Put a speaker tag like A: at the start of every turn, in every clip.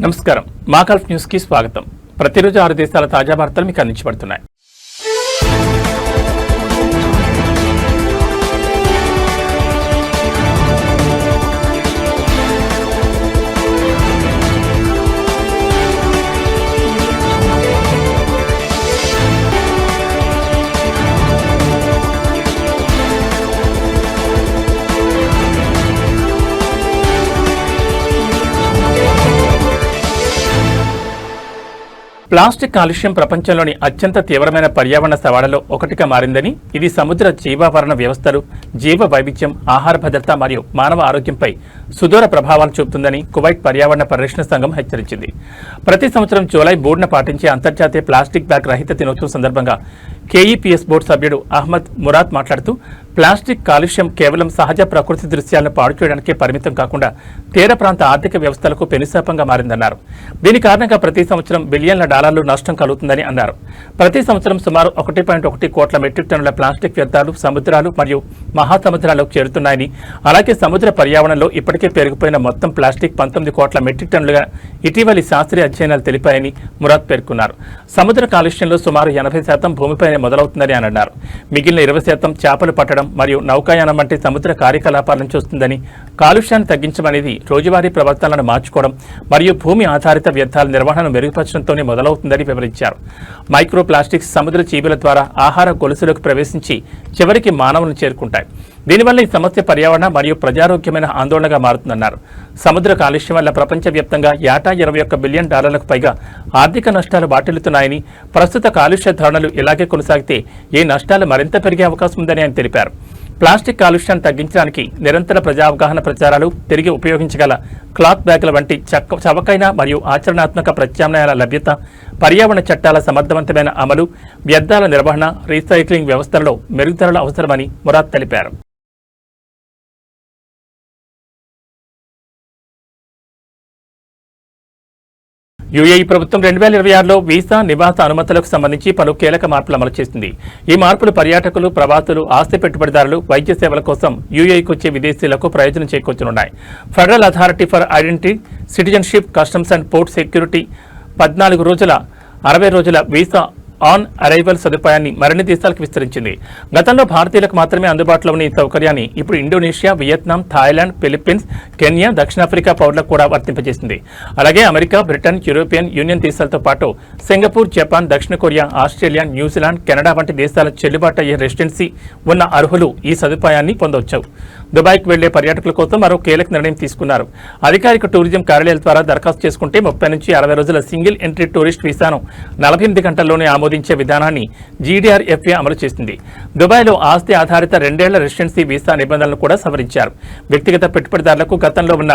A: నమస్కారం మాకల్ఫ్ న్యూస్ కి స్వాగతం. ప్రతిరోజు 6 దేశాల తాజా వార్తలు మీకు అందించబడుతున్నాయి. ప్లాస్టిక్ కాలుష్యం ప్రపంచంలోని అత్యంత తీవ్రమైన పర్యావరణ సవాళ్లలో ఒకటిగా మారిందని, ఇది సముద్ర జీవావరణ వ్యవస్థలు, జీవ వైవిధ్యం, ఆహార భద్రత మరియు మానవ ఆరోగ్యంపై సుదూర ప్రభావాలు చూపుతుందని కువైట్ పర్యావరణ పరిరక్షణ సంఘం హెచ్చరించింది. ప్రతి సంవత్సరం జూలై 3న పాటించే అంతర్జాతీయ ప్లాస్టిక్ బ్యాగ్ రహిత దినోత్సవం సందర్భంగా కేఈపీఎస్ బోర్డు సభ్యుడు అహ్మద్ మురాద్ మాట్లాడుతూ, ప్లాస్టిక్ కాలుష్యం కేవలం సహజ ప్రకృతి దృశ్యాలను పాడు చేయడానికే పరిమితం కాకుండా తీర ప్రాంత ఆర్థిక వ్యవస్థలకు పెనుశాపంగా మారిందన్నారు. దీని కారణంగా ప్రతి సంవత్సరం బిలియన్ల డాలర్లు నష్టం కలుగుతుందని అన్నారు. ప్రతి సంవత్సరం సుమారు 1.1 కోట్ల మెట్రిక్ టన్నుల ప్లాస్టిక్ వ్యర్థాలు సముద్రాలు మరియు మహాసముద్రాలకు చేరుతున్నాయని, అలాగే సముద్ర పర్యావరణంలో ఇప్పటికే పెరిగిపోయిన మొత్తం ప్లాస్టిక్ 19 కోట్ల మెట్రిక్ టన్నులుగా ఇటీవలి శాస్త్రీయ అధ్యయనాలు తెలిపాయని మురాద్ పేర్కొన్నారు. సముద్ర కాలుష్యంలో సుమారు 80% భూమిపైనే మొదలవుతుందని అన్నారు. మిగిలిన 20% చేపలు పట్టడం మరియు నౌకాయానం వంటి సముద్ర కార్యకలాపాల నుంచి వస్తుందని, కాలుష్యాన్ని తగ్గించమనేది రోజువారీ ప్రవర్తనలను మార్చుకోవడం మరియు భూమి ఆధారిత వ్యర్థాల నిర్వహణను మెరుగుపరచడంతోనే మొదలవుతుందని వివరించారు. మైక్రో ప్లాస్టిక్స్ సముద్ర జీవుల ద్వారా ఆహార గొలుసులకు ప్రవేశించి చివరికి మానవులను చేరుకుంటాయి. దీనివల్ల ఈ సమస్య పర్యావరణ మరియు ప్రజారోగ్యమైన ఆందోళనగా మారుతుందన్నారు. సముద్ర కాలుష్యం వల్ల ప్రపంచవ్యాప్తంగా ఏటా $21 బిలియన్ పైగా ఆర్థిక నష్టాలు వాటిల్లుతున్నాయని, ప్రస్తుత కాలుష్య ధోరణులు ఇలాగే కొనసాగితే ఈ నష్టాలు మరింత పెరిగే అవకాశం ఉందని ఆయన తెలిపారు. ప్లాస్టిక్ కాలుష్యాన్ని తగ్గించడానికి నిరంతర ప్రజా అవగాహన ప్రచారాలు, తిరిగి ఉపయోగించగల క్లాత్ బ్యాగుల వంటి చవకైన మరియు ఆచరణాత్మక ప్రత్యామ్నాయాల లభ్యత, పర్యావరణ చట్టాల సమర్థవంతమైన అమలు, వ్యర్థాల నిర్వహణ, రీసైక్లింగ్ వ్యవస్థలలో మెరుగుదలలు అవసరమని మురాద్ తెలిపారు. యూఏఈ ప్రభుత్వం 2026లో వీసా, నివాస అనుమతులకు సంబంధించి పలు కీలక మార్పులు అమలు చేసింది. ఈ మార్పులు పర్యాటకులు, ప్రవాసులు, ఆస్తి పెట్టుబడిదారులు, వైద్య సేవల కోసం యూఏఈకి వచ్చే విదేశీయులకు ప్రయోజనం చేకూర్చనున్నాయి. Federal authority for identity, citizenship, customs and port security 14 రోజుల 60 రోజుల వీసా ఆన్ అరైవల్ సదుపాయాన్ని మరిన్ని దేశాలకు విస్తరించింది. గతంలో భారతీయులకు మాత్రమే అందుబాటులో ఉన్న ఈ సౌకర్యాన్ని ఇప్పుడు Indonesia, Vietnam, Thailand, Philippines, Kenya, దక్షిణాఫ్రికా పౌరులకు కూడా వర్తింపజేసింది. అలాగే అమెరికా, బ్రిటన్, యూరోపియన్ యూనియన్ దేశాలతో పాటు సింగపూర్, జపాన్, దక్షిణ కొరియా, ఆస్ట్రేలియా, న్యూజిలాండ్, కెనడా వంటి దేశాల చెల్లుబాటు అయ్యే రెసిడెన్సీ ఉన్న అర్హులు ఈ సదుపాయాన్ని పొందవచ్చు. దుబాయ్కి వెళ్లే పర్యాటకుల కోసం మరో కీలక నిర్ణయం తీసుకున్నారు. అధికారిక టూరిజం కార్యాలయాల ద్వారా దరఖాస్తు చేసుకుంటే 30 నుంచి 60 రోజుల సింగిల్ ఎంట్రీ టూరిస్ట్ వీసాను 48 గంటల్లోనే ఆమోదించే విధానాన్ని జీడీఆర్ఎఫ్ఏ అమలు చేసింది. దుబాయ్లో ఆస్తి ఆధారిత 2 ఏళ్ల రెసిడెన్సీ వీసా నిబంధనలు కూడా సవరించారు. వ్యక్తిగత పెట్టుబడిదారులకు గతంలో ఉన్న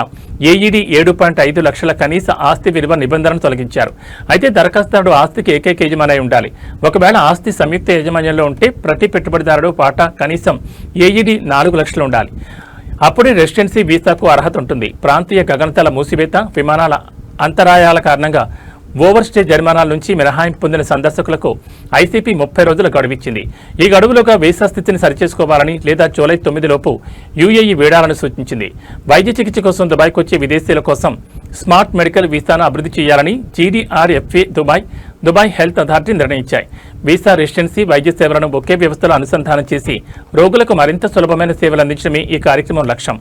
A: ఏఈడీ 7.5 లక్షల కనీస ఆస్తి విలువ నిబంధనను తొలగించారు. అయితే దరఖాస్తుదారుడు ఆస్తికి ఏకైక యజమాని ఉండాలి. ఒకవేళ ఆస్తి సంయుక్త యాజమాన్యంలో ఉంటే ప్రతి పెట్టుబడిదారుడు వాటా కనీసం ఏఈడీ 4 లక్షలు ఉండాలి. అప్పుడే రెసిడెన్సీ వీసాకు అర్హత ఉంటుంది. ప్రాంతీయ గగనతల మూసివేత, విమానాల అంతరాయాల కారణంగా ఓవర్ స్టే జరిమానాల నుంచి మినహాయింపు పొందిన సందర్శకులకు ఐసీపీ 30 రోజుల గడువిచ్చింది. ఈ గడువులోగా వీసా స్థితిని సరిచేసుకోవాలని లేదా జూలై 9 లోపు యూఏఈ వీడాలని సూచించింది. వైద్య చికిత్స కోసం దుబాయ్కి వచ్చే విదేశీయుల కోసం స్మార్ట్ మెడికల్ వీసాను అభివృద్ధి చేయాలని జీడీఆర్ఎఫ్ఏ, దుబాయ్ హెల్త్ అథారిటీ నిర్ణయించాయి. వీసా, రెసిడెన్సీ, వైద్య సేవలను ఒకే వ్యవస్థలో అనుసంధానం చేసి రోగులకు మరింత సులభమైన సేవలు అందించడమే ఈ కార్యక్రమం లక్ష్యం.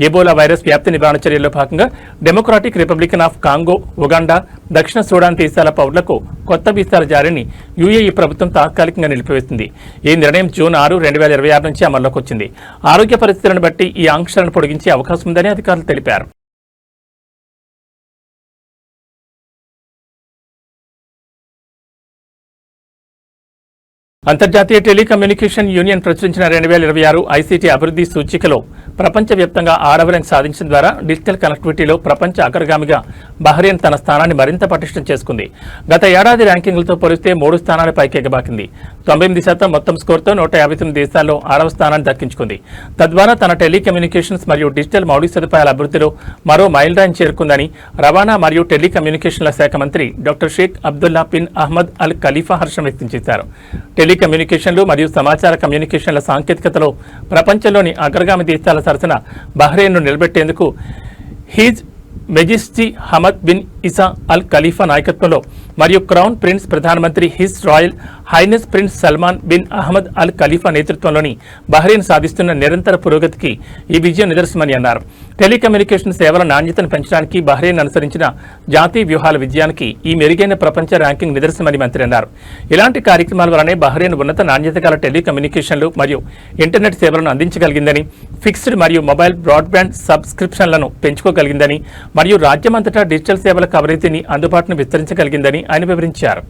A: ఎబోలా వైరస్ వ్యాప్తి నివారణ చర్యల్లో భాగంగా democratic Republican of Congo, Uganda, దక్షిణ సూడాన్ దేశాల పౌరులకు కొత్త వీసాల జారీని యూఏఈ ప్రభుత్వం తాత్కాలికంగా నిలిపివేసింది. ఈ నిర్ణయం జూన్ 6, 2026 నుంచి అమల్లోకి వచ్చింది. ఆరోగ్య పరిస్థితులను బట్టి ఈ ఆంక్షలను పొడిగించే అవకాశం ఉందని అధికారులు తెలిపారు. అంతర్జాతీయ టెలికమ్యూనికేషన్ యూనియన్ ప్రచురించిన 2026 ఐసీటీ అభివృద్ధి సూచికలో ప్రపంచవ్యాప్తంగా 6వ ర్యాంక్ సాధించడం ద్వారా డిజిటల్ కనెక్టివిటీలో ప్రపంచ అగ్రగామిగా బహ్రెయిన్ తన స్థానాన్ని మరింత పటిష్టం చేసుకుంది. గత ఏడాది ర్యాంకింగ్లతో పోలిస్తే 3 స్థానాల పైకి ఎగబాకింది. 98% మొత్తం స్కోర్తో 159 దేశాల్లో 6వ స్థానాన్ని దక్కించుకుంది. తద్వారా తన టెలికమ్యూనికేషన్స్ మరియు డిజిటల్ మౌలిక సదుపాయాల అభివృద్ధిలో మరో మైలురాయిని చేరుకుందని రవాణా మరియు టెలికమ్యూనికేషన్ల శాఖ మంత్రి doctor Sheikh Abdullah bin Ahmed Al Khalifa హర్షం వ్యక్తం చేశారు. టెలికమ్యూనికేషన్లు మరియు సమాచార కమ్యూనికేషన్ల సాంకేతికతలో ప్రపంచంలోని అగ్రగామి దేశాల సరసన బహ్రెయిన్ను నిలబెట్టేందుకు his majesty Hamad bin Isa Al Khalifa నాయకత్వంలో మరియు క్రౌన్ ప్రిన్స్ ప్రధానమంత్రి his royal highness prince Salman bin Ahmed Al Khalifa నేతృత్వంలోని బహ్రెయిన్ సాధిస్తున్న నిరంతర పురోగతికి ఈ విజయం నిదర్శనమని అన్నారు. టెలికమ్యూనికేషన్ సేవల నాణ్యతను పెంచడానికి బహ్రెయిన్ అనుసరించిన జాతీయ వ్యూహాల విజయానికి ఈ మెరుగైన ప్రపంచ ర్యాంకింగ్ నిదర్శనమని మంత్రి అన్నారు. ఇలాంటి కార్యక్రమాల వల్లనే బహ్రెయిన్ ఉన్నత నాణ్యత గల టెలికమ్యూనికేషన్లు మరియు ఇంటర్నెట్ సేవలను అందించగలిగిందని, ఫిక్స్డ్ మరియు మొబైల్ బ్రాడ్బ్యాండ్ సబ్స్క్రిప్షన్లను పెంచుకోగలిగిందని మరియు రాజ్యమంతటా డిజిటల్ సేవల కవరేజీని అందుబాటును విస్తరించగలిగిందని ఆయన వివరించారు.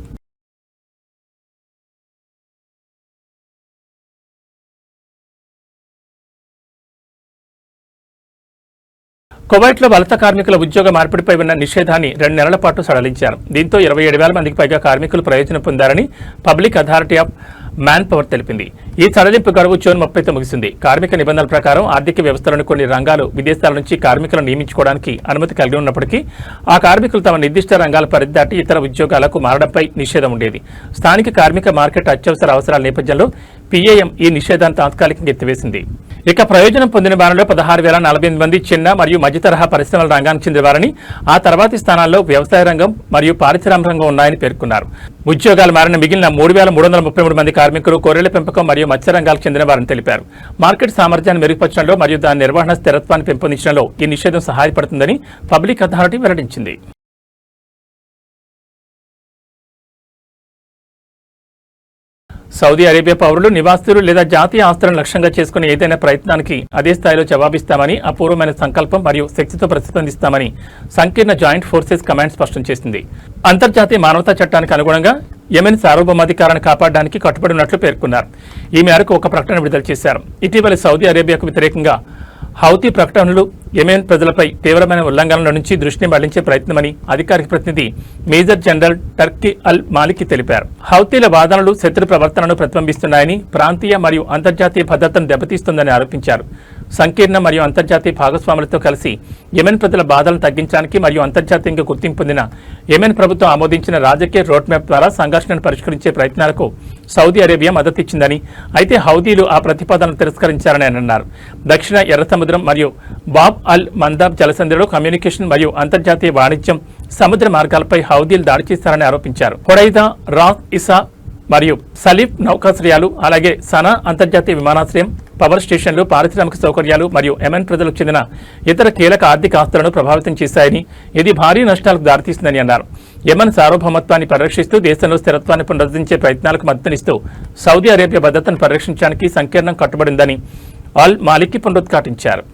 A: కువైట్లో వలస కార్మికుల ఉద్యోగ మార్పిడిపై ఉన్న నిషేధాన్ని 2 నెలల పాటు సడలించారు. దీంతో 27,000 మందికి పైగా కార్మికులు ప్రయోజనం పొందారని public authority of man power తెలిపింది. ఈ సడలింపు గడువు జూన్ 30తో ముగిసింది. కార్మిక నిబంధనల ప్రకారం ఆర్థిక వ్యవస్థలోని కొన్ని రంగాలు విదేశాల నుంచి కార్మికులను నియమించుకోవడానికి అనుమతి కలిగి ఉన్నప్పటికీ ఆ కార్మికులు తమ నిర్దిష్ట రంగాల పరిధి దాటి ఇతర ఉద్యోగాలకు మారడంపై నిషేధం ఉండేది. స్థానిక కార్మిక మార్కెట్ అత్యవసర అవసరాల నేపథ్యంలో పీఏఎం ఈ నిషేధాన్ని తాత్కాలికంగా ఎత్తివేసింది. ఇక ప్రయోజనం పొందిన వారిలో 16,048 మంది చిన్న మరియు మధ్యతరహా పరిశ్రమల రంగానికి చెందినవారని, ఆ తర్వాతి స్థానాల్లో వ్యవసాయ రంగం మరియు పారిశ్రామిక రంగం ఉన్నాయని పేర్కొన్నారు. ఉద్యోగాలు మారిన మిగిలిన 3,333 మంది కార్మికులు గొర్రెల పెంపకం మరియు మత్స్య రంగాలకు చెందిన వారని తెలిపారు. మార్కెట్ సామర్థ్యాన్ని మెరుగుపరచడంలో మరియు దాని నిర్వహణ స్థిరత్వాన్ని పెంపొందించడంలో ఈ నిషేధం సహాయపడుతుందని పబ్లిక్ అథారిటీ వెల్లడించింది. సౌదీ అరేబియా పౌరులు, నివాసితులు లేదా జాతీయ ఆస్తులను లక్ష్యంగా చేసుకునే ఏదైనా ప్రయత్నానికి అదే స్థాయిలో జవాబిస్తామని, అపూర్వమైన సంకల్పం మరియు శక్తితో ప్రతిస్పందిస్తామని సంకీర్ణ జాయింట్ ఫోర్సెస్ కమాండ్ స్పష్టం చేసింది. అంతర్జాతీయ మానవతా చట్టానికి అనుగుణంగా యెమెన్ సార్వభౌమాధికారాన్ని కాపాడడానికి కట్టుబడి ఉన్నట్లు పేర్కొన్నారు. ఈ మేరకు ఒక ప్రకటన విడుదల చేశారు. ఇటీవల సౌదీ అరేబియాకు వ్యతిరేకంగా హౌతీ ప్రకటనలు యెమెన్ ప్రజలపై తీవ్రమైన ఉల్లంఘనల నుంచి దృష్టిని మళ్లించే ప్రయత్నమని అధికారిక ప్రతినిధి మేజర్ జనరల్ టర్కీ అల్ మాలికి తెలిపారు. హౌతీల వాదనలు శత్రు ప్రవర్తనను ప్రతిబింబిస్తున్నాయని, ప్రాంతీయ మరియు అంతర్జాతీయ భద్రతను దెబ్బతీస్తుందని ఆరోపించారు. సంకీర్ణ మరియు అంతర్జాతీయ భాగస్వాములతో కలిసి యెమెన్ ప్రజల బాధలను తగ్గించడానికి మరియు అంతర్జాతీయంగా గుర్తింపు పొందిన యెమెన్ ప్రభుత్వం ఆమోదించిన రాజకీయ రోడ్ మ్యాప్ ద్వారా సంఘర్షణను పరిష్కరించే ప్రయత్నాలకు సౌదీ అరేబియా మద్దతిచ్చిందని, అయితే హౌదీలు ఆ ప్రతిపాదనను తిరస్కరించారని ఆయన అన్నారు. దక్షిణ ఎర్ర సముద్రం మరియు బాబ్ అల్ మందాబ్ జలసంధిలో కమ్యూనికేషన్ మరియు అంతర్జాతీయ వాణిజ్యం, సముద్ర మార్గాలపై హౌదీలు దాడి చేశారని ఆరోపించారు. హొడైదా, రాస్ ఇసా మరియు సలీఫ్ నౌకాశ్రయాలు, అలాగే సనా అంతర్జాతీయ విమానాశ్రయం, పవర్ స్టేషన్లు, పారిశ్రామిక సౌకర్యాలు మరియు యెమెన్ ప్రజలకు చెందిన ఇతర కీలక ఆర్థిక ఆస్తులను ప్రభావితం చేశాయని, ఇది భారీ నష్టాలకు దారితీస్తుందని అన్నారు. యెమెన్ సార్వభౌమత్వాన్ని పరిరక్షిస్తూ దేశంలో స్థిరత్వాన్ని పునరుద్ధరించే ప్రయత్నాలకు మద్దతునిస్తూ సౌదీ అరేబియా భద్రతను పరిరక్షించడానికి సంకీర్ణం కట్టుబడిందని అల్ మాలికి పునరుద్ఘాటించారు.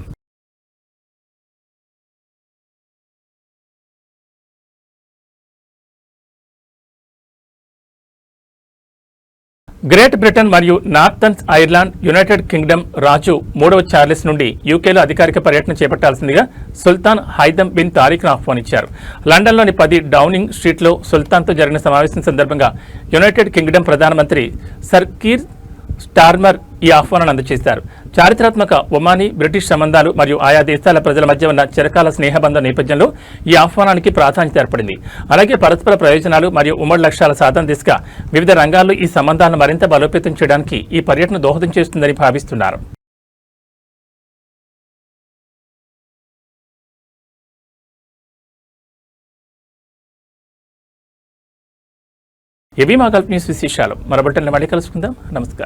A: గ్రేట్ బ్రిటన్ మరియు నార్థర్న్ ఐర్లాండ్, యునైటెడ్ కింగ్డమ్ రాజు 3వ చార్లెస్ నుండి యూకేలో అధికారిక పర్యటన చేపట్టాల్సిందిగా సుల్తాన్ హైథమ్ బిన్ తారిక్ను ఆహ్వానించారు. లండన్లోని 10 డౌనింగ్ స్ట్రీట్లో సుల్తాన్తో జరిగిన సమావేశం సందర్భంగా యునైటెడ్ కింగ్డమ్ ప్రధానమంత్రి సర్ కీర్ స్టార్మర్ ఈ ఆహ్వానాన్ని అందజేశారు. చారిత్రాత్మక ఒమానీ బ్రిటిష్ సంబంధాలు మరియు ఆయా దేశాల ప్రజల మధ్య ఉన్న చిరకాల స్నేహబంధం నేపథ్యంలో ఈ ఆహ్వానానికి ప్రాధాన్యత ఏర్పడింది. అలాగే పరస్పర ప్రయోజనాలు మరియు ఉమ్మడి లక్ష్యాల సాధన దిశగా వివిధ రంగాల్లో ఈ సంబంధాలను మరింత బలోపేతం చేయడానికి ఈ పర్యటన దోహదం చేస్తుందని భావిస్తున్నారు. ఇవి మా గల్ఫ్ న్యూస్ విశేషాలు. మరో బులెటిన్లో మళ్ళీ కలుసుకుందాం. నమస్కారం.